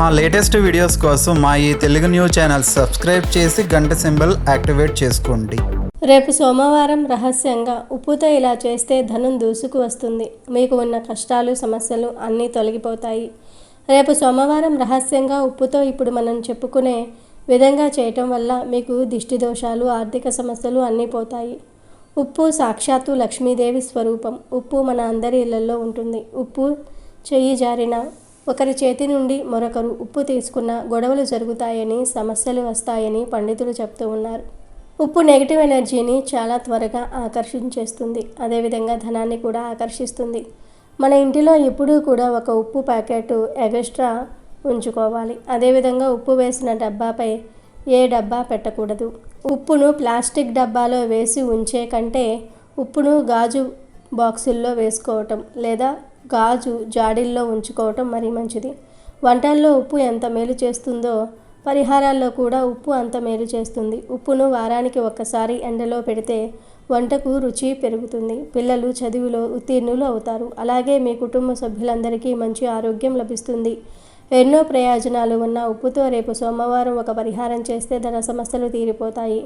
మా latest videos కోసం మా ఈ తెలుగు న్యూస్ ఛానల్ సబ్స్క్రైబ్ చేసి గంట సింబల్ యాక్టివేట్ చేసుకోండి. రేపు సోమవారం రహస్యంగా ఉప్పుతో ఇలా చేస్తే ధనం దూసుకు వస్తుంది. మీకు ఉన్న కష్టాలు సమస్యలు అన్నీ తొలగిపోతాయి. రేపు సోమవారం రహస్యంగా ఉప్పుతో ఇప్పుడు మనం చెప్పుకునే విధంగా చేయటం వల్ల మీకు దిష్టి దోషాలు ఆర్థిక సమస్యలు అన్నీ పోతాయి. ఉప్పు సాక్షాత్తు లక్ష్మీదేవి స్వరూపం. ఉప్పు మన అందరి ఇళ్లలో ఉంటుంది. ఉప్పు చెయ్యి జారిన ఒకరి చేతి నుండి మరొకరు ఉప్పు తీసుకున్న గొడవలు జరుగుతాయని సమస్యలు వస్తాయని పండితులు చెప్తూ ఉన్నారు. ఉప్పు నెగిటివ్ ఎనర్జీని చాలా త్వరగా ఆకర్షించేస్తుంది. అదేవిధంగా ధనాన్ని కూడా ఆకర్షిస్తుంది. మన ఇంటిలో ఎప్పుడూ కూడా ఒక ఉప్పు ప్యాకెట్ ఎక్స్ట్రా ఉంచుకోవాలి. అదేవిధంగా ఉప్పు వేసిన డబ్బాపై ఏ డబ్బా పెట్టకూడదు. ఉప్పును ప్లాస్టిక్ డబ్బాలో వేసి ఉంచే కంటే ఉప్పును గాజు బాక్సుల్లో వేసుకోవటం లేదా గాజు జాడీల్లో ఉంచుకోవటం మరీ మంచిది. వంటల్లో ఉప్పు ఎంత మేలు చేస్తుందో పరిహారాల్లో కూడా ఉప్పు అంత మేలు చేస్తుంది. ఉప్పును వారానికి ఒక్కసారి ఎండలో పెడితే వంటకు రుచి పెరుగుతుంది. పిల్లలు చదువులో ఉత్తీర్ణులు అవుతారు. అలాగే మీ కుటుంబ సభ్యులందరికీ మంచి ఆరోగ్యం లభిస్తుంది. ఎన్నో ప్రయోజనాలు ఉన్న ఉప్పుతో రేపు సోమవారం ఒక పరిహారం చేస్తే ధన సమస్యలు తీరిపోతాయి.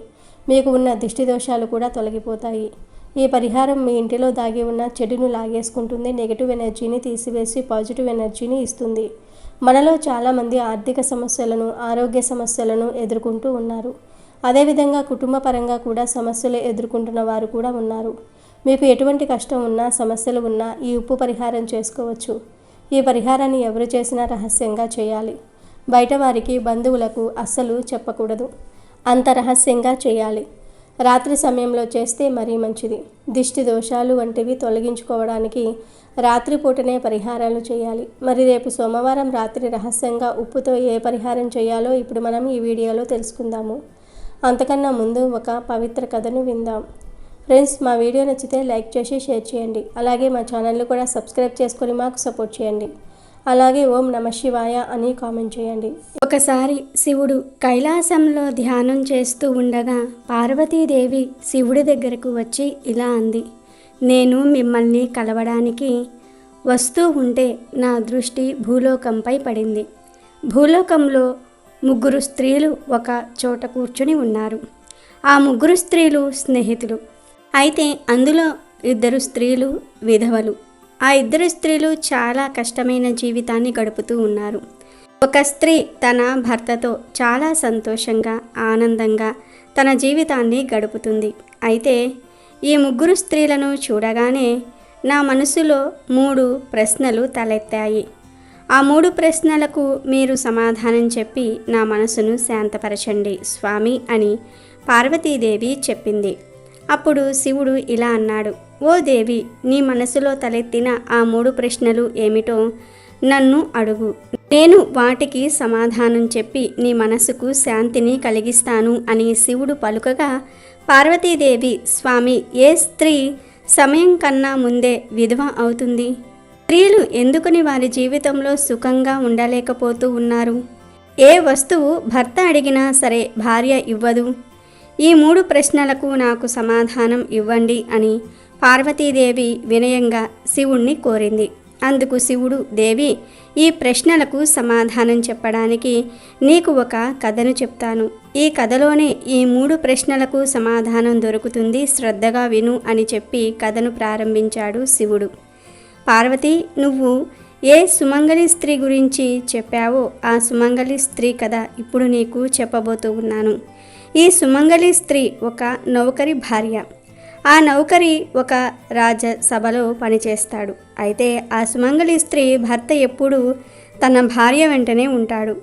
మీకు ఉన్న దిష్టి దోషాలు కూడా తొలగిపోతాయి. ఈ పరిహారం మీ ఇంటిలో దాగి ఉన్న చెడును లాగేసుకుంటుంది. నెగిటివ్ ఎనర్జీని తీసివేసి పాజిటివ్ ఎనర్జీని ఇస్తుంది. మనలో చాలామంది ఆర్థిక సమస్యలను ఆరోగ్య సమస్యలను ఎదుర్కొంటూ ఉన్నారు. అదేవిధంగా కుటుంబ పరంగా కూడా సమస్యలు ఎదుర్కొంటున్న వారు కూడా ఉన్నారు. మీకు ఎటువంటి కష్టం ఉన్నా సమస్యలు ఉన్నా ఈ ఉప్పు పరిహారం చేసుకోవచ్చు. ఈ పరిహారాన్ని ఎవరు చేసినా రహస్యంగా చేయాలి. బయట వారికి బంధువులకు అస్సలు చెప్పకూడదు. అంత రహస్యంగా చేయాలి. రాత్రి సమయంలో చేస్తే మరీ మంచిది. దిష్టి దోషాలు వంటివి తొలగించుకోవడానికి రాత్రిపూటనే పరిహారాలు చేయాలి. మరి రేపు సోమవారం రాత్రి రహస్యంగా ఉప్పుతో ఏ పరిహారం చేయాలో ఇప్పుడు మనం ఈ వీడియోలో తెలుసుకుందాము. అంతకన్నా ముందు ఒక పవిత్ర కథను విందాం. ఫ్రెండ్స్, మా వీడియో నచ్చితే లైక్ చేసి షేర్ చేయండి. అలాగే మా ఛానల్ని కూడా సబ్స్క్రైబ్ చేసుకొని మాకు సపోర్ట్ చేయండి. అలాగే ఓం నమ శివాయ అని కామెంట్ చేయండి. ఒకసారి శివుడు కైలాసంలో ధ్యానం చేస్తూ ఉండగా పార్వతీదేవి శివుడి దగ్గరకు వచ్చి ఇలా అంది, నేను మిమ్మల్ని కలవడానికి వస్తూ ఉంటే నా దృష్టి భూలోకంపై పడింది. భూలోకంలో 3 స్త్రీలు ఒక చోట కూర్చుని ఉన్నారు. ఆ 3 స్త్రీలు స్నేహితులు. అయితే అందులో 2 స్త్రీలు విధవలు. ఆ 2 స్త్రీలు చాలా కష్టమైన జీవితాన్ని గడుపుతూ ఉన్నారు. ఒక స్త్రీ తన భర్తతో చాలా సంతోషంగా ఆనందంగా తన జీవితాన్ని గడుపుతుంది. అయితే ఈ 3 స్త్రీలను చూడగానే నా మనసులో 3 ప్రశ్నలు తలెత్తాయి. ఆ 3 ప్రశ్నలకు మీరు సమాధానం చెప్పి నా మనసును శాంతపరచండి స్వామి అని పార్వతీదేవి చెప్పింది. అప్పుడు శివుడు ఇలా అన్నాడు, ఓ దేవి, నీ మనసులో తలెత్తిన ఆ 3 ప్రశ్నలు ఏమిటో నన్ను అడుగు. నేను వాటికి సమాధానం చెప్పి నీ మనసుకు శాంతిని కలిగిస్తాను అని శివుడు పలుకగా పార్వతీదేవి, స్వామి, ఏ స్త్రీ సమయం కన్నా ముందే విధవ అవుతుంది? స్త్రీలు ఎందుకని వారి జీవితంలో సుఖంగా ఉండలేకపోతూ ఉన్నారు? ఏ వస్తువు భర్త అడిగినా సరే భార్య ఇవ్వదు? ఈ 3 ప్రశ్నలకు నాకు సమాధానం ఇవ్వండి అని పార్వతీదేవి వినయంగా శివుణ్ణి కోరింది. అందుకు శివుడు, దేవి, ఈ ప్రశ్నలకు సమాధానం చెప్పడానికి నీకు ఒక కథను చెప్తాను. ఈ కథలోనే ఈ 3 ప్రశ్నలకు సమాధానం దొరుకుతుంది, శ్రద్ధగా విను అని చెప్పి కథను ప్రారంభించాడు శివుడు. పార్వతి, నువ్వు ఏ సుమంగళి స్త్రీ గురించి చెప్పావో ఆ సుమంగళి స్త్రీ కథ ఇప్పుడు నీకు చెప్పబోతూ ఉన్నాను. ఈ సుమంగళి స్త్రీ ఒక నౌకరి భార్య. ఆ నౌకరి ఒక రాజసభలో పనిచేస్తాడు. అయితే ఆ సుమంగళి స్త్రీ భర్త ఎప్పుడూ తన భార్య వెంటనే ఉంటాడు.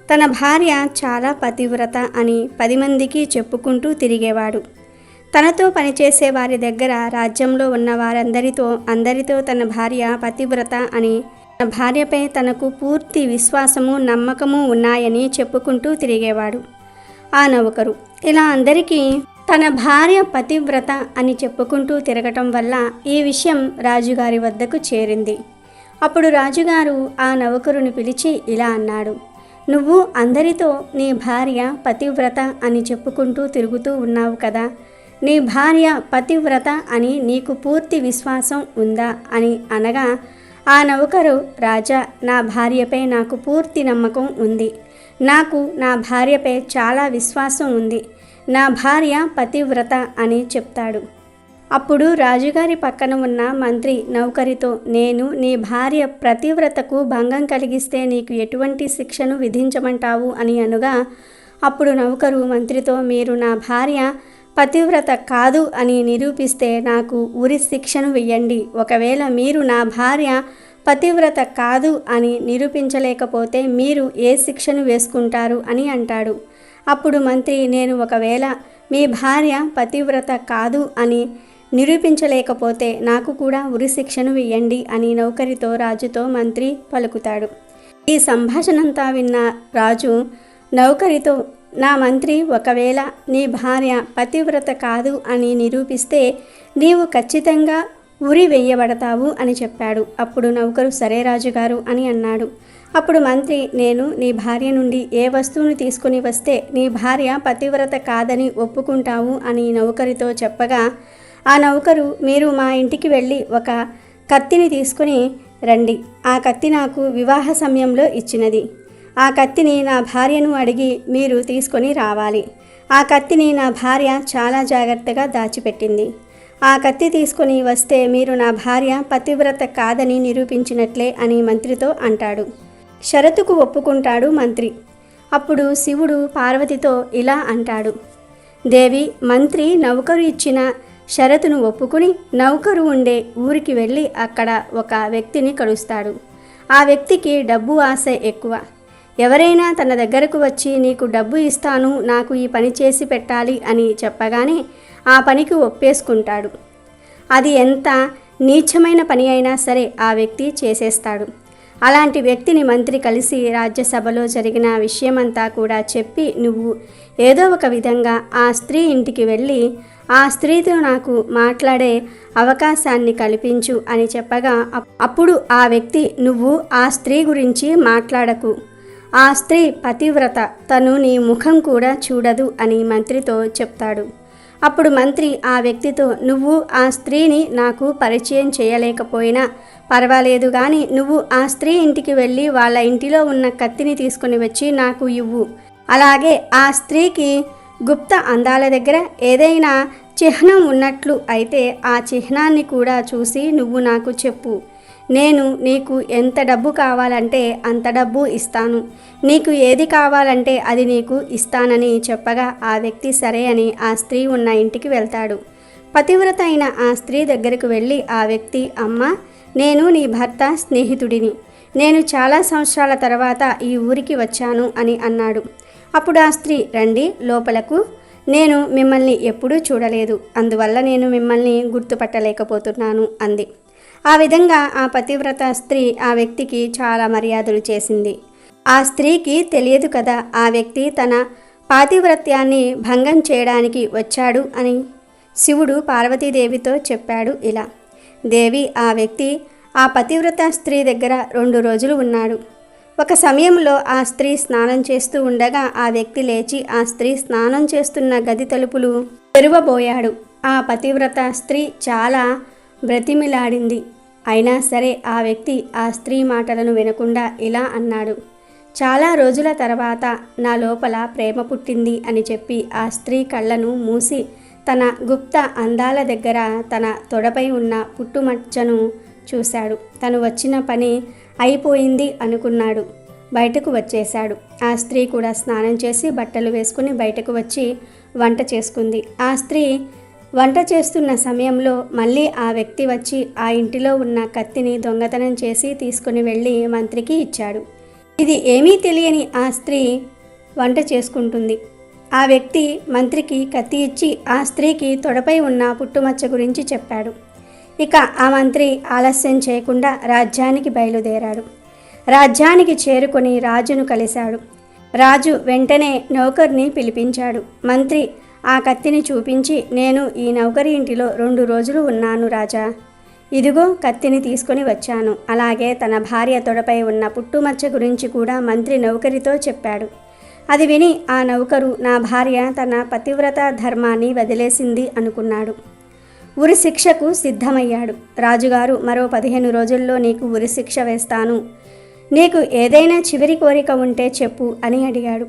తన భార్య చాలా పతివ్రత అని 10 మందికి చెప్పుకుంటూ తిరిగేవాడు. తనతో పనిచేసే వారి దగ్గర రాజ్యంలో ఉన్న వారందరితో తన భార్య పతివ్రత అని, తన భార్యపై తనకు పూర్తి విశ్వాసము నమ్మకము ఉన్నాయని చెప్పుకుంటూ తిరిగేవాడు ఆ నౌకరు. ఇలా అందరికీ తన భార్య పతివ్రత అని చెప్పుకుంటూ తిరగటం వల్ల ఈ విషయం రాజుగారి వద్దకు చేరింది. అప్పుడు రాజుగారు ఆ నౌకరుని పిలిచి ఇలా అన్నాడు, నువ్వు అందరితో నీ భార్య పతివ్రత అని చెప్పుకుంటూ తిరుగుతూ ఉన్నావు కదా, నీ భార్య పతివ్రత అని నీకు పూర్తి విశ్వాసం ఉందా అని అనగా ఆ నౌకరు, రాజా, నా భార్యపై నాకు పూర్తి నమ్మకం ఉంది. నాకు నా భార్యపై చాలా విశ్వాసం ఉంది. నా భార్య పతివ్రత అని చెప్తాడు. అప్పుడు రాజుగారి పక్కన ఉన్న మంత్రి నౌకరితో, నేను నీ భార్య పతివ్రతకు భంగం కలిగిస్తే నీకు ఎటువంటి శిక్షను విధించమంటావు అని అనగా, అప్పుడు నౌకరు మంత్రితో, మీరు నా భార్య పతివ్రత కాదు అని నిరూపిస్తే నాకు ఉరి శిక్షను వెయ్యండి. ఒకవేళ మీరు నా భార్య పతివ్రత కాదు అని నిరూపించలేకపోతే మీరు ఏ శిక్షను వేసుకుంటారు అని అంటాడు. అప్పుడు మంత్రి, నేను ఒకవేళ మీ భార్య పతివ్రత కాదు అని నిరూపించలేకపోతే నాకు కూడా ఉరి శిక్షను వెయ్యండి అని నౌకరితో రాజుతో మంత్రి పలుకుతాడు. ఈ సంభాషణంతా విన్న రాజు నౌకరితో, నా మంత్రి, ఒకవేళ నీ భార్య పతివ్రత కాదు అని నిరూపిస్తే నీవు ఖచ్చితంగా ఉరి వెయ్యబడతావు అని చెప్పాడు. అప్పుడు నౌకరు, సరే రాజుగారు అని అన్నాడు. అప్పుడు మంత్రి, నేను నీ భార్య నుండి ఏ వస్తువును తీసుకుని వస్తే నీ భార్య పతివ్రత కాదని ఒప్పుకుంటావు అని నౌకరితో చెప్పగా, ఆ నౌకరు, మీరు మా ఇంటికి వెళ్ళి ఒక కత్తిని తీసుకుని రండి. ఆ కత్తి నాకు వివాహ సమయంలో ఇచ్చినది. ఆ కత్తిని నా భార్యను అడిగి మీరు తీసుకొని రావాలి. ఆ కత్తిని నా భార్య చాలా జాగ్రత్తగా దాచిపెట్టింది. ఆ కత్తి తీసుకొని వస్తే మీరు నా భార్య పతివ్రత కాదని నిరూపించినట్లే అని మంత్రితో అంటాడు. షరతుకు ఒప్పుకుంటాడు మంత్రి. అప్పుడు శివుడు పార్వతితో ఇలా అంటాడు, దేవి, మంత్రి నౌకరు ఇచ్చిన షరతును ఒప్పుకుని నౌకరు ఉండే ఊరికి వెళ్ళి అక్కడ ఒక వ్యక్తిని కలుస్తాడు. ఆ వ్యక్తికి డబ్బు ఆశ ఎక్కువ. ఎవరైనా తన దగ్గరకు వచ్చి నీకు డబ్బు ఇస్తాను, నాకు ఈ పని చేసి పెట్టాలి అని చెప్పగానే ఆ పనికి ఒప్పేసుకుంటాడు. అది ఎంత నీచమైన పని అయినా సరే ఆ వ్యక్తి చేసేస్తాడు. అలాంటి వ్యక్తిని మంత్రి కలిసి రాజ్యసభలో జరిగిన విషయమంతా కూడా చెప్పి, నువ్వు ఏదో ఒక విధంగా ఆ స్త్రీ ఇంటికి వెళ్ళి ఆ స్త్రీతో నాకు మాట్లాడే అవకాశాన్ని కల్పించు అని చెప్పగా, అప్పుడు ఆ వ్యక్తి, నువ్వు ఆ స్త్రీ గురించి మాట్లాడకు, ఆ స్త్రీ పతివ్రత, తను నీ ముఖం కూడా చూడదు అని మంత్రితో చెప్తాడు. అప్పుడు మంత్రి ఆ వ్యక్తితో, నువ్వు ఆ స్త్రీని నాకు పరిచయం చేయలేకపోయినా పర్వాలేదు కానీ నువ్వు ఆ స్త్రీ ఇంటికి వెళ్ళి వాళ్ళ ఇంటిలో ఉన్న కత్తిని తీసుకుని వచ్చి నాకు ఇవ్వు. అలాగే ఆ స్త్రీకి గుప్త అందాల దగ్గర ఏదైనా చిహ్నం ఉన్నట్లు అయితే ఆ చిహ్నాన్ని కూడా చూసి నువ్వు నాకు చెప్పు. నేను నీకు ఎంత డబ్బు కావాలంటే అంత డబ్బు ఇస్తాను, నీకు ఏది కావాలంటే అది నీకు ఇస్తానని చెప్పగా ఆ వ్యక్తి సరే అని ఆ స్త్రీ ఉన్న ఇంటికి వెళ్తాడు. పతివ్రత అయిన ఆ స్త్రీ దగ్గరకు వెళ్ళి ఆ వ్యక్తి, అమ్మ, నేను నీ భర్త స్నేహితుడిని, నేను చాలా సంవత్సరాల తర్వాత ఈ ఊరికి వచ్చాను అని అన్నాడు. అప్పుడు ఆ స్త్రీ, రండి లోపలకు, నేను మిమ్మల్ని ఎప్పుడూ చూడలేదు, అందువల్ల నేను మిమ్మల్ని గుర్తుపట్టలేకపోతున్నాను అంది. ఆ విధంగా ఆ పతివ్రత స్త్రీ ఆ వ్యక్తికి చాలా మర్యాదలు చేసింది. ఆ స్త్రీకి తెలియదు కదా ఆ వ్యక్తి తన పాతివ్రత్యాన్ని భంగం చేయడానికి వచ్చాడు అని. శివుడు పార్వతీదేవితో చెప్పాడు ఇలా, దేవి, ఆ వ్యక్తి ఆ పతివ్రత స్త్రీ దగ్గర 2 రోజులు ఉన్నాడు. ఒక సమయంలో ఆ స్త్రీ స్నానం చేస్తూ ఉండగా ఆ వ్యక్తి లేచి ఆ స్త్రీ స్నానం చేస్తున్న గది తలుపులు తెరవబోయాడు. ఆ పతివ్రత స్త్రీ చాలా బ్రతిమిలాడింది. అయినా సరే ఆ వ్యక్తి ఆ స్త్రీ మాటలను వినకుండా ఇలా అన్నాడు, చాలా రోజుల తర్వాత నా లోపల ప్రేమ పుట్టింది అని చెప్పి ఆ స్త్రీ కళ్ళను మూసి తన గుప్త అందాల దగ్గర తన తొడపై ఉన్న పుట్టుమచ్చను చూశాడు. తను వచ్చిన పని అయిపోయింది అనుకున్నాడు. బయటకు వచ్చేశాడు. ఆ స్త్రీ కూడా స్నానం చేసి బట్టలు వేసుకుని బయటకు వచ్చి వంట చేసుకుంది. ఆ స్త్రీ వంట చేస్తున్న సమయంలో మళ్ళీ ఆ వ్యక్తి వచ్చి ఆ ఇంటిలో ఉన్న కత్తిని దొంగతనం చేసి తీసుకుని వెళ్ళి మంత్రికి ఇచ్చాడు. ఇది ఏమీ తెలియని ఆ స్త్రీ వంట చేసుకుంటుంది. ఆ వ్యక్తి మంత్రికి కత్తి ఇచ్చి ఆ స్త్రీకి తొడపై ఉన్న పుట్టుమచ్చ గురించి చెప్పాడు. ఇక ఆ మంత్రి ఆలస్యం చేయకుండా రాజ్యానికి బయలుదేరాడు. రాజ్యానికి చేరుకొని రాజును కలిశాడు. రాజు వెంటనే నౌకర్ని పిలిపించాడు. మంత్రి ఆ కత్తిని చూపించి, నేను ఈ నౌకరి ఇంటిలో 2 రోజులు ఉన్నాను రాజా, ఇదిగో కత్తిని తీసుకొని వచ్చాను. అలాగే తన భార్య తొడపై ఉన్న పుట్టుమచ్చ గురించి కూడా మంత్రి నౌకరితో చెప్పాడు. అది విని ఆ నౌకరు, నా భార్య తన పతివ్రత ధర్మాన్ని వదిలేసింది అనుకున్నాడు. ఉరిశిక్షకు సిద్ధమయ్యాడు. రాజుగారు, మరో 15 రోజుల్లో నీకు ఉరిశిక్ష వేస్తాను. నీకు ఏదైనా చివరి కోరిక ఉంటే చెప్పు అని అడిగాడు.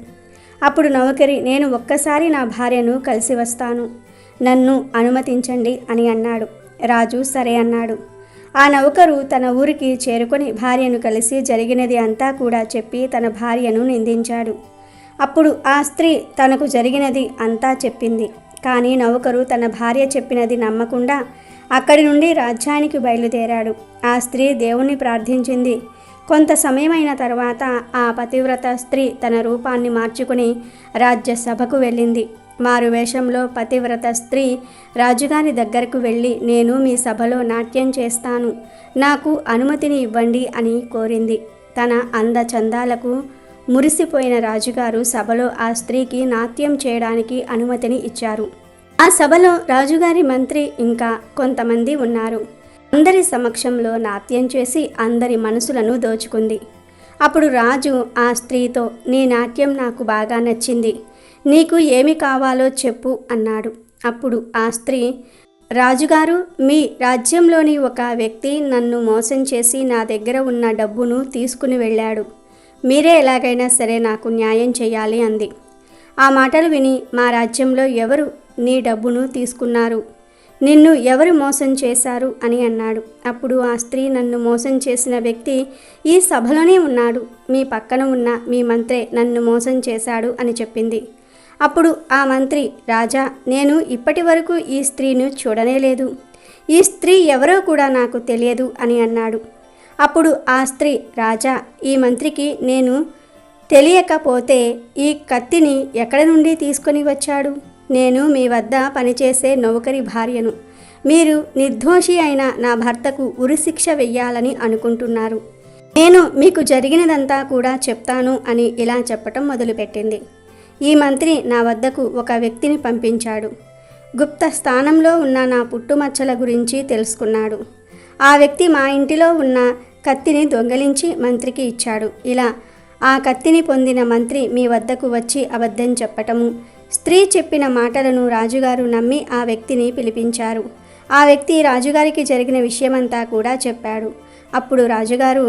అప్పుడు నౌకరి, నేను ఒక్కసారి నా భార్యను కలిసి వస్తాను, నన్ను అనుమతించండి అని అన్నాడు. రాజు సరే అన్నాడు. ఆ నౌకరు తన ఊరికి చేరుకొని భార్యను కలిసి జరిగినది అంతా కూడా చెప్పి తన భార్యను నిందించాడు. అప్పుడు ఆ స్త్రీ తనకు జరిగినది అంతా చెప్పింది. కానీ నౌకరు తన భార్య చెప్పినది నమ్మకుండా అక్కడి నుండి రాజ్యానికి బయలుదేరాడు. ఆ స్త్రీ దేవుణ్ణి ప్రార్థించింది. కొంత సమయమైన తర్వాత ఆ పతివ్రత స్త్రీ తన రూపాన్ని మార్చుకుని రాజ్యసభకు వెళ్ళింది. మారు వేషంలో పతివ్రత స్త్రీ రాజుగారి దగ్గరకు వెళ్ళి, నేను మీ సభలో నాట్యం చేస్తాను, నాకు అనుమతిని ఇవ్వండి అని కోరింది. తన అందచందాలకు మురిసిపోయిన రాజుగారు సభలో ఆ స్త్రీకి నాట్యం చేయడానికి అనుమతిని ఇచ్చారు. ఆ సభలో రాజుగారి మంత్రి ఇంకా కొంతమంది ఉన్నారు. అందరి సమక్షంలో నాట్యం చేసి అందరి మనసులను దోచుకుంది. అప్పుడు రాజు ఆ స్త్రీతో, నీ నాట్యం నాకు బాగా నచ్చింది, నీకు ఏమి కావాలో చెప్పు అన్నాడు. అప్పుడు ఆ స్త్రీ, రాజుగారు, మీ రాజ్యంలోని ఒక వ్యక్తి నన్ను మోసం చేసి నా దగ్గర ఉన్న డబ్బును తీసుకుని వెళ్ళాడు. మీరే ఎలాగైనా సరే నాకు న్యాయం చేయాలి అంది. ఆ మాటలు విని, మా రాజ్యంలో ఎవరు నీ డబ్బును తీసుకున్నారు, నిన్ను ఎవరు మోసం చేశారు అని అన్నాడు. అప్పుడు ఆ స్త్రీ, నన్ను మోసం చేసిన వ్యక్తి ఈ సభలోనే ఉన్నాడు, మీ పక్కన ఉన్న మీ మంత్రే నన్ను మోసం చేశాడు అని చెప్పింది. అప్పుడు ఆ మంత్రి, రాజా, నేను ఇప్పటి వరకు ఈ స్త్రీని చూడనే లేదు, ఈ స్త్రీ ఎవరో కూడా నాకు తెలియదు అని అన్నాడు. అప్పుడు ఆ స్త్రీ, రాజా, ఈ మంత్రికి నేను తెలియకపోతే ఈ కత్తిని ఎక్కడి నుండి తీసుకొని వచ్చాడు? నేను మీ వద్ద పనిచేసే నౌకరి భార్యను. మీరు నిర్దోషి అయిన నా భర్తకు ఉరిశిక్ష వెయ్యాలని అనుకుంటున్నారు. నేను మీకు జరిగినదంతా కూడా చెప్తాను అని ఇలా చెప్పటం మొదలుపెట్టింది. ఈ మంత్రి నా వద్దకు ఒక వ్యక్తిని పంపించాడు. గుప్త స్థానంలో ఉన్న నా పుట్టుమచ్చల గురించి తెలుసుకున్నాడు. ఆ వ్యక్తి మా ఇంటిలో ఉన్న కత్తిని దొంగలించి మంత్రికి ఇచ్చాడు. ఇలా ఆ కత్తిని పొందిన మంత్రి మీ వద్దకు వచ్చి అబద్ధం చెప్పటము, స్త్రీ చెప్పిన మాటలను రాజుగారు నమ్మి ఆ వ్యక్తిని పిలిపించారు. ఆ వ్యక్తి రాజుగారికి జరిగిన విషయమంతా కూడా చెప్పాడు. అప్పుడు రాజుగారు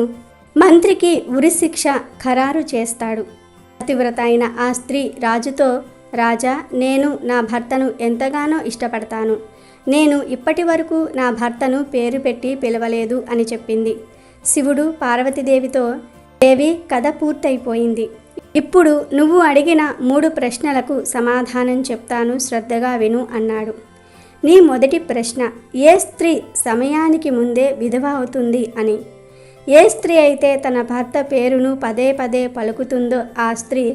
మంత్రికి ఉరిశిక్ష ఖరారు చేస్తాడు. పతివ్రత అయిన ఆ స్త్రీ రాజుతో, రాజా, నేను నా భర్తను ఎంతగానో ఇష్టపడతాను, నేను ఇప్పటి వరకు నా భర్తను పేరు పెట్టి పిలవలేదు అని చెప్పింది. శివుడు పార్వతీదేవితో, దేవి, కథ పూర్తయిపోయింది. ఇప్పుడు నువ్వు అడిగిన 3 ప్రశ్నలకు సమాధానం చెప్తాను, శ్రద్ధగా విను అన్నాడు. నీ మొదటి ప్రశ్న, ఏ స్త్రీ సమయానికి ముందే విధవ అవుతుంది అని. ఏ స్త్రీ అయితే తన భర్త పేరును పదే పదే పలుకుతుందో ఆ స్త్రీ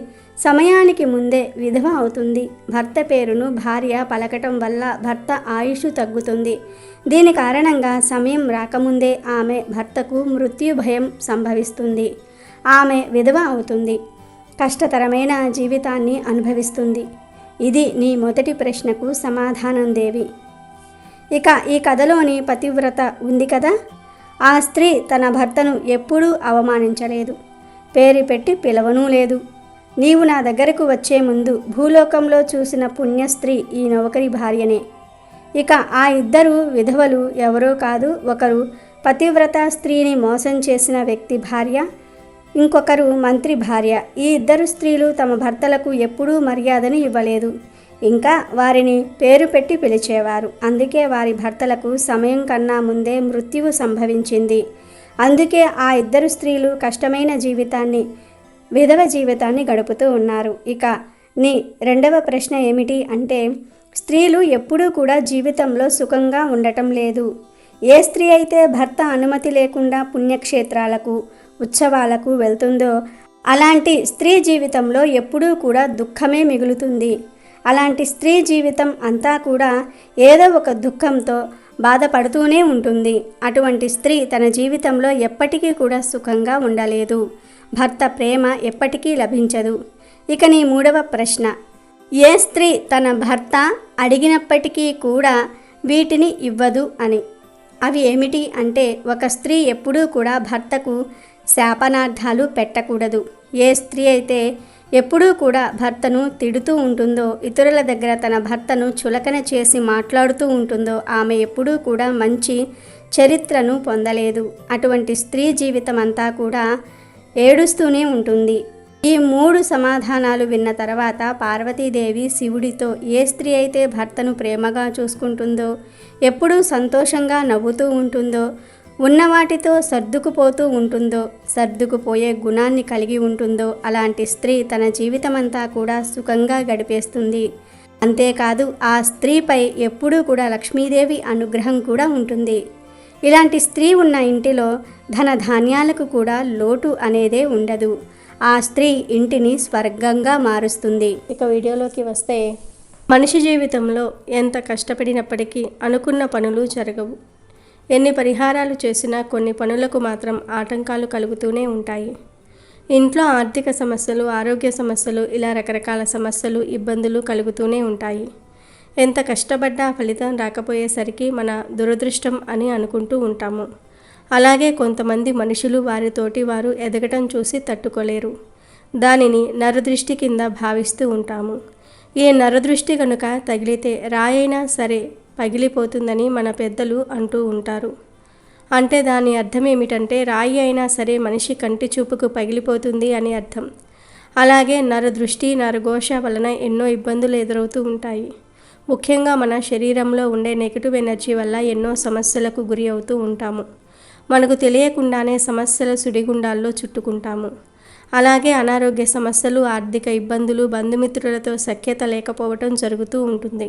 సమయానికి ముందే విధవ అవుతుంది. భర్త పేరును భార్య పలకటం వల్ల భర్త ఆయుష్ తగ్గుతుంది. దీని కారణంగా సమయం రాకముందే ఆమె భర్తకు మృత్యు భయం సంభవిస్తుంది. ఆమె విధవ అవుతుంది, కష్టతరమైన జీవితాన్ని అనుభవిస్తుంది. ఇది నీ మొదటి ప్రశ్నకు సమాధానం దేవి. ఇక ఈ కథలోని పతివ్రత ఉంది కదా, ఆ స్త్రీ తన భర్తను ఎప్పుడూ అవమానించలేదు, పేరు పెట్టి పిలవనూ లేదు. నీవు నా దగ్గరకు వచ్చే ముందు భూలోకంలో చూసిన పుణ్యస్త్రీ ఈ నౌకరి భార్యనే. ఇక ఆ ఇద్దరు విధవలు ఎవరో కాదు, ఒకరు పతివ్రత స్త్రీని మోసం చేసిన వ్యక్తి భార్య, ఇంకొకరు మంత్రి భార్య. ఈ ఇద్దరు స్త్రీలు తమ భర్తలకు ఎప్పుడూ మర్యాదను ఇవ్వలేదు, ఇంకా వారిని పేరు పెట్టి పిలిచేవారు. అందుకే వారి భర్తలకు సమయం కన్నా ముందే మృత్యువు సంభవించింది. అందుకే ఆ ఇద్దరు స్త్రీలు కష్టమైన జీవితాన్ని, విధవ జీవితాన్ని గడుపుతూ ఉన్నారు. ఇక నీ రెండవ ప్రశ్న ఏమిటి అంటే, స్త్రీలు ఎప్పుడూ కూడా జీవితంలో సుఖంగా ఉండటం లేదు. ఏ స్త్రీ అయితే భర్త అనుమతి లేకుండా పుణ్యక్షేత్రాలకు, ఉత్సవాలకు వెళ్తుందో అలాంటి స్త్రీ జీవితంలో ఎప్పుడూ కూడా దుఃఖమే మిగులుతుంది. అలాంటి స్త్రీ జీవితం అంతా కూడా ఏదో ఒక దుఃఖంతో బాధపడుతూనే ఉంటుంది. అటువంటి స్త్రీ తన జీవితంలో ఎప్పటికీ కూడా సుఖంగా ఉండలేదు. భర్త ప్రేమ ఎప్పటికీ లభించదు. ఇక నీ మూడవ ప్రశ్న, ఏ స్త్రీ తన భర్త అడిగినప్పటికీ కూడా వీటిని ఇవ్వదు అని. అవి ఏమిటి అంటే, ఒక స్త్రీ ఎప్పుడూ కూడా భర్తకు శాపనార్థాలు పెట్టకూడదు. ఏ స్త్రీ అయితే ఎప్పుడూ కూడా భర్తను తిడుతూ ఉంటుందో, ఇతరుల దగ్గర తన భర్తను చులకన చేసి మాట్లాడుతూ ఉంటుందో ఆమె ఎప్పుడూ కూడా మంచి చరిత్రను పొందలేదు. అటువంటి స్త్రీ జీవితం అంతా కూడా ఏడుస్తూనే ఉంటుంది. ఈ 3 సమాధానాలు విన్న తర్వాత పార్వతీదేవి శివుడితో, ఏ స్త్రీ అయితే భర్తను ప్రేమగా చూసుకుంటుందో, ఎప్పుడూ సంతోషంగా నవ్వుతూ ఉంటుందో, ఉన్నవాటితో సర్దుకుపోతూ ఉంటుందో, సర్దుకుపోయే గుణాన్ని కలిగి ఉంటుందో అలాంటి స్త్రీ తన జీవితమంతా కూడా సుఖంగా గడిపేస్తుంది. అంతేకాదు ఆ స్త్రీపై ఎప్పుడూ కూడా లక్ష్మీదేవి అనుగ్రహం కూడా ఉంటుంది. ఇలాంటి స్త్రీ ఉన్న ఇంటిలో ధనధాన్యాలకు కూడా లోటు అనేదే ఉండదు. ఆ స్త్రీ ఇంటిని స్వర్గంగా మారుస్తుంది. ఇక వీడియోలోకి వస్తే, మనిషి జీవితంలో ఎంత కష్టపడినప్పటికీ అనుకున్న పనులు జరగవు. ఎన్ని పరిహారాలు చేసినా కొన్ని పనులకు మాత్రం ఆటంకాలు కలుగుతూనే ఉంటాయి. ఇంట్లో ఆర్థిక సమస్యలు, ఆరోగ్య సమస్యలు, ఇలా రకరకాల సమస్యలు, ఇబ్బందులు కలుగుతూనే ఉంటాయి. ఎంత కష్టపడ్డా ఫలితం రాకపోయేసరికి మన దురదృష్టం అని అనుకుంటూ ఉంటాము. అలాగే కొంతమంది మనుషులు వారితోటి వారు ఎదగటం చూసి తట్టుకోలేరు. దానిని నరదృష్టి కింద భావిస్తూ ఉంటాము. ఈ నరదృష్టి కనుక తగిలితే రాయైనా సరే పగిలిపోతుందని మన పెద్దలు అంటూ ఉంటారు. అంటే దాని అర్థం ఏమిటంటే, రాయి అయినా సరే మనిషి కంటి చూపుకు పగిలిపోతుంది అని అర్థం. అలాగే నరదృష్టి, నరఘోష వలన ఎన్నో ఇబ్బందులు ఎదురవుతూ ఉంటాయి. ముఖ్యంగా మన శరీరంలో ఉండే నెగిటివ్ ఎనర్జీ వల్ల ఎన్నో సమస్యలకు గురి అవుతూ ఉంటాము. మనకు తెలియకుండానే సమస్యల సుడిగుండాల్లో చుట్టుకుంటాము. అలాగే అనారోగ్య సమస్యలు, ఆర్థిక ఇబ్బందులు, బంధుమిత్రులతో సఖ్యత లేకపోవటం జరుగుతూ ఉంటుంది.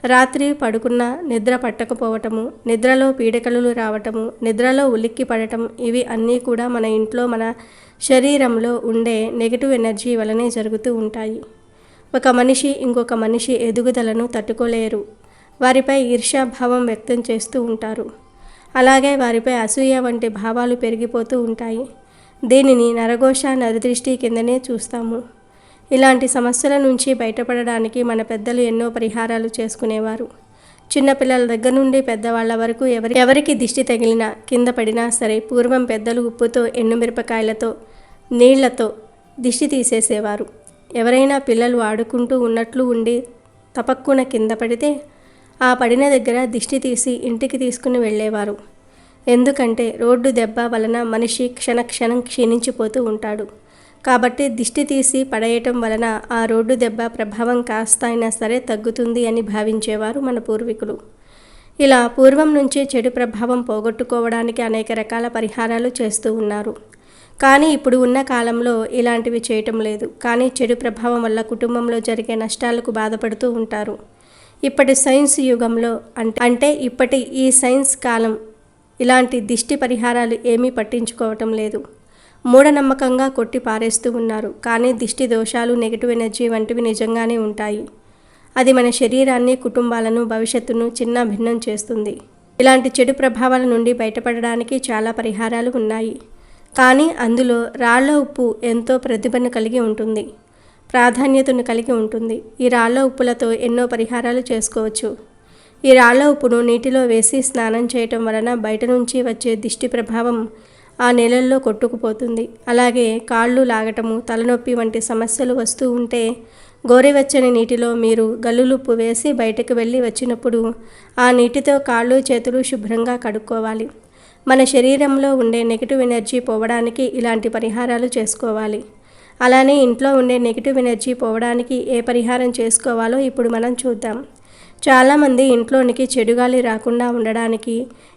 రాత్రి పడుకున్న నిద్ర పట్టకపోవటము, నిద్రలో పీడకలు రావటము, నిద్రలో ఉలిక్కి పడటం, ఇవి అన్నీ కూడా మన ఇంట్లో మన శరీరంలో ఉండే నెగిటివ్ ఎనర్జీ వలనే జరుగుతూ ఉంటాయి. ఒక మనిషి ఇంకొక మనిషి ఎదుగుదలను తట్టుకోలేరు. వారిపై ఈర్ష్యాభావం వ్యక్తం చేస్తూ ఉంటారు. అలాగే వారిపై అసూయ వంటి భావాలు పెరిగిపోతూ ఉంటాయి. దీనిని నరఘోష, నరదృష్టి కిందనే చూస్తాము. ఇలాంటి సమస్యల నుంచి బయటపడడానికి మన పెద్దలు ఎన్నో పరిహారాలు చేసుకునేవారు. చిన్నపిల్లల దగ్గర నుండి పెద్దవాళ్ల వరకు ఎవరికి దిష్టి తగిలినా, కింద పడినా సరే పూర్వం పెద్దలు ఉప్పుతో, ఎండుమిరపకాయలతో, నీళ్లతో దిష్టి తీసేసేవారు. ఎవరైనా పిల్లలు ఆడుకుంటూ ఉన్నట్లు ఉండి తపక్కున కింద పడితే ఆ పడిన దగ్గర దిష్టి తీసి ఇంటికి తీసుకుని వెళ్ళేవారు. ఎందుకంటే రోడ్డు దెబ్బ వలన మనిషి క్షణక్షణం క్షీణించిపోతూ ఉంటాడు. కాబట్టి దిష్టి తీసి పడేయటం వలన ఆ రోడ్డు దెబ్బ ప్రభావం కాస్త అయినా సరే తగ్గుతుంది అని భావించేవారు మన పూర్వీకులు. ఇలా పూర్వం నుంచి చెడు ప్రభావం పోగొట్టుకోవడానికి అనేక రకాల పరిహారాలు చేస్తూ ఉన్నారు. కానీ ఇప్పుడు ఉన్న కాలంలో ఇలాంటివి చేయటం లేదు. కానీ చెడు ప్రభావం వల్ల కుటుంబంలో జరిగే నష్టాలకు బాధపడుతూ ఉంటారు. ఇప్పటి సైన్స్ యుగంలో అంటే ఇప్పటి ఈ సైన్స్ కాలం ఇలాంటి దిష్టి పరిహారాలు ఏమీ పట్టించుకోవటం లేదు. మూఢనమ్మకంగా కొట్టి పారేస్తూ ఉన్నారు. కానీ దిష్టి దోషాలు, నెగిటివ్ ఎనర్జీ వంటివి నిజంగానే ఉంటాయి. అది మన శరీరాన్ని, కుటుంబాలను, భవిష్యత్తును చిన్న భిన్నం చేస్తుంది. ఇలాంటి చెడు ప్రభావాల నుండి బయటపడడానికి చాలా పరిహారాలు ఉన్నాయి. కానీ అందులో రాళ్ల ఉప్పు ఎంతో ప్రతిభను కలిగి ఉంటుంది, ప్రాధాన్యతను కలిగి ఉంటుంది. ఈ రాళ్ల ఉప్పులతో ఎన్నో పరిహారాలు చేసుకోవచ్చు. ఈ రాళ్ల ఉప్పును నీటిలో వేసి స్నానం చేయటం వలన బయట నుంచి వచ్చే దిష్టి ప్రభావం ఆ నీళ్ళల్లో కొట్టుకుపోతుంది. అలాగే కాళ్ళు లాగటము, తలనొప్పి వంటి సమస్యలు వస్తూ ఉంటే గోరువెచ్చని నీటిలో మీరు గల్లులుప్పు వేసి బయటకు వెళ్ళి వచ్చినప్పుడు ఆ నీటితో కాళ్ళు, చేతులు శుభ్రంగా కడుక్కోవాలి. మన శరీరంలో ఉండే నెగిటివ్ ఎనర్జీ పోవడానికి ఇలాంటి పరిహారాలు చేసుకోవాలి. అలానే ఇంట్లో ఉండే నెగిటివ్ ఎనర్జీ పోవడానికి ఏ పరిహారం చేసుకోవాలో ఇప్పుడు మనం చూద్దాం. చాలామంది ఇంట్లోనికి చెడుగాలి రాకుండా ఉండడానికి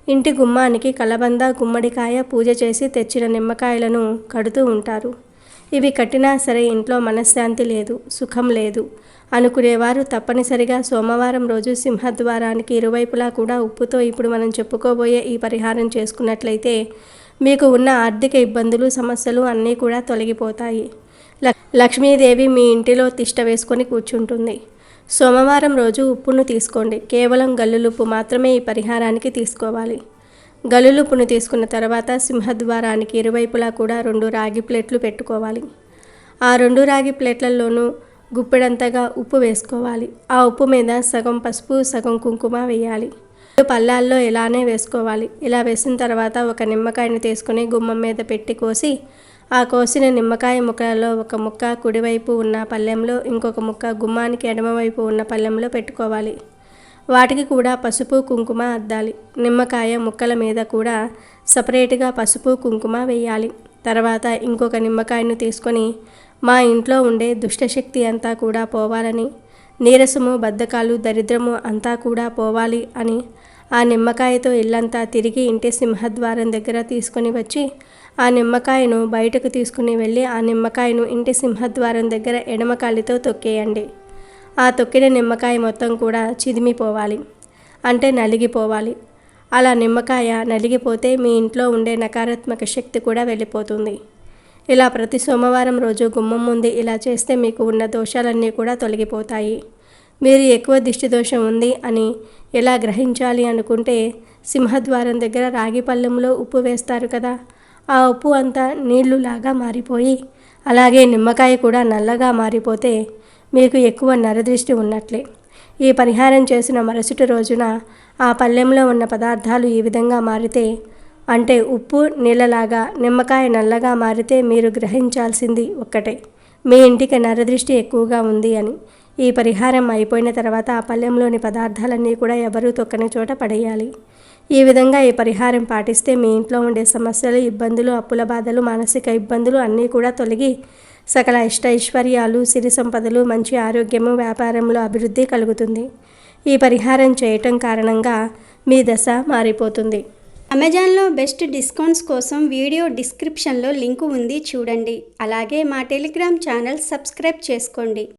ఇంటి గుమ్మానికి కలబంద, గుమ్మడికాయ పూజ చేసి తెచ్చిన నిమ్మకాయలను కడుతూ ఉంటారు. ఇవి కట్టినా సరే ఇంట్లో మనశ్శాంతి లేదు, సుఖం లేదు అనుకునేవారు తప్పనిసరిగా సోమవారం రోజు సింహద్వారానికి ఇరువైపులా కూడా ఉప్పుతో ఇప్పుడు మనం చెప్పుకోబోయే ఈ పరిహారం చేసుకున్నట్లయితే మీకు ఉన్న ఆర్థిక ఇబ్బందులు, సమస్యలు అన్నీ కూడా తొలగిపోతాయి. లక్ష్మీదేవి మీ ఇంటిలో తిష్ట వేసుకొని కూర్చుంటుంది. సోమవారం రోజు ఉప్పును తీసుకోండి. కేవలం గల్లులుప్పు మాత్రమే ఈ పరిహారానికి తీసుకోవాలి. గల్లులుప్పును తీసుకున్న తర్వాత సింహద్వారానికి ఇరువైపులా కూడా 2 రాగి ప్లేట్లు పెట్టుకోవాలి. ఆ 2 రాగి ప్లేట్లలోనూ గుప్పెడంతగా ఉప్పు వేసుకోవాలి. ఆ ఉప్పు మీద సగం పసుపు, సగం కుంకుమ వేయాలి. పళ్ళాల్లో ఇలానే వేసుకోవాలి. ఇలా వేసిన తర్వాత ఒక నిమ్మకాయని తీసుకుని గుమ్మం మీద పెట్టి కోసి ఆ కోసిన నిమ్మకాయ ముక్కలలో ఒక ముక్క కుడివైపు ఉన్న పళ్ళెంలో, ఇంకొక ముక్క గుమ్మానికి ఎడమవైపు ఉన్న పళ్ళెంలో పెట్టుకోవాలి. వాటికి కూడా పసుపు కుంకుమ అద్దాలి. నిమ్మకాయ ముక్కల మీద కూడా సపరేట్గా పసుపు కుంకుమ వేయాలి. తర్వాత ఇంకొక నిమ్మకాయను తీసుకొని మా ఇంట్లో ఉండే దుష్టశక్తి అంతా కూడా పోవాలని, నీరసము బద్ధకాలు దరిద్రము అంతా కూడా పోవాలి అని ఆ నిమ్మకాయతో ఇల్లంతా తిరిగి ఇంటి సింహద్వారం దగ్గర తీసుకొని వచ్చి ఆ నిమ్మకాయను బయటకు తీసుకుని వెళ్ళి ఆ నిమ్మకాయను ఇంటి సింహద్వారం దగ్గర ఎడమకాలితో తొక్కేయండి. ఆ తొక్కిన నిమ్మకాయ మొత్తం కూడా చిదిమిపోవాలి, అంటే నలిగిపోవాలి. అలా నిమ్మకాయ నలిగిపోతే మీ ఇంట్లో ఉండే నకారాత్మక శక్తి కూడా వెళ్ళిపోతుంది. ఇలా ప్రతి సోమవారం రోజు గుమ్మం ముందు ఇలా చేస్తే మీకు ఉన్న దోషాలన్నీ కూడా తొలగిపోతాయి. మీరు ఎక్కువ దిష్టి దోషం ఉంది అని ఎలా గ్రహించాలి అనుకుంటే, సింహద్వారం దగ్గర రాగి పళ్ళెంలో ఉప్పు వేస్తారు కదా, ఆ ఉప్పు అంతా నీళ్లులాగా మారిపోయి అలాగే నిమ్మకాయ కూడా నల్లగా మారిపోతే మీకు ఎక్కువ నరదృష్టి ఉన్నట్లే. ఈ పరిహారం చేసిన మరుసటి రోజున ఆ పళ్ళెంలో ఉన్న పదార్థాలు ఈ విధంగా మారితే, అంటే ఉప్పు నీళ్ళలాగా నిమ్మకాయ నల్లగా మారితే మీరు గ్రహించాల్సింది ఒక్కటే, మీ ఇంటికి నరదృష్టి ఎక్కువగా ఉంది అని. ఈ పరిహారం అయిపోయిన తర్వాత ఆ పళ్ళెంలోని పదార్థాలన్నీ కూడా ఎవరూ తొక్కని చోట పడేయాలి. ఈ విధంగా ఈ పరిహారం పాటిస్తే మీ ఇంట్లో ఉండే సమస్యలు, ఇబ్బందులు, అప్పుల బాధలు, మానసిక ఇబ్బందులు అన్నీ కూడా తొలగి సకల ఐశ్వర్యాలు, సిరి సంపదలు, మంచి ఆరోగ్యము, వ్యాపారంలో అభివృద్ధి కలుగుతుంది. ఈ పరిహారం చేయటం కారణంగా మీ దశ మారిపోతుంది. అమెజాన్లో బెస్ట్ డిస్కౌంట్స్ కోసం వీడియో డిస్క్రిప్షన్లో లింకు ఉంది, చూడండి. అలాగే మా టెలిగ్రామ్ ఛానల్ సబ్స్క్రైబ్ చేసుకోండి.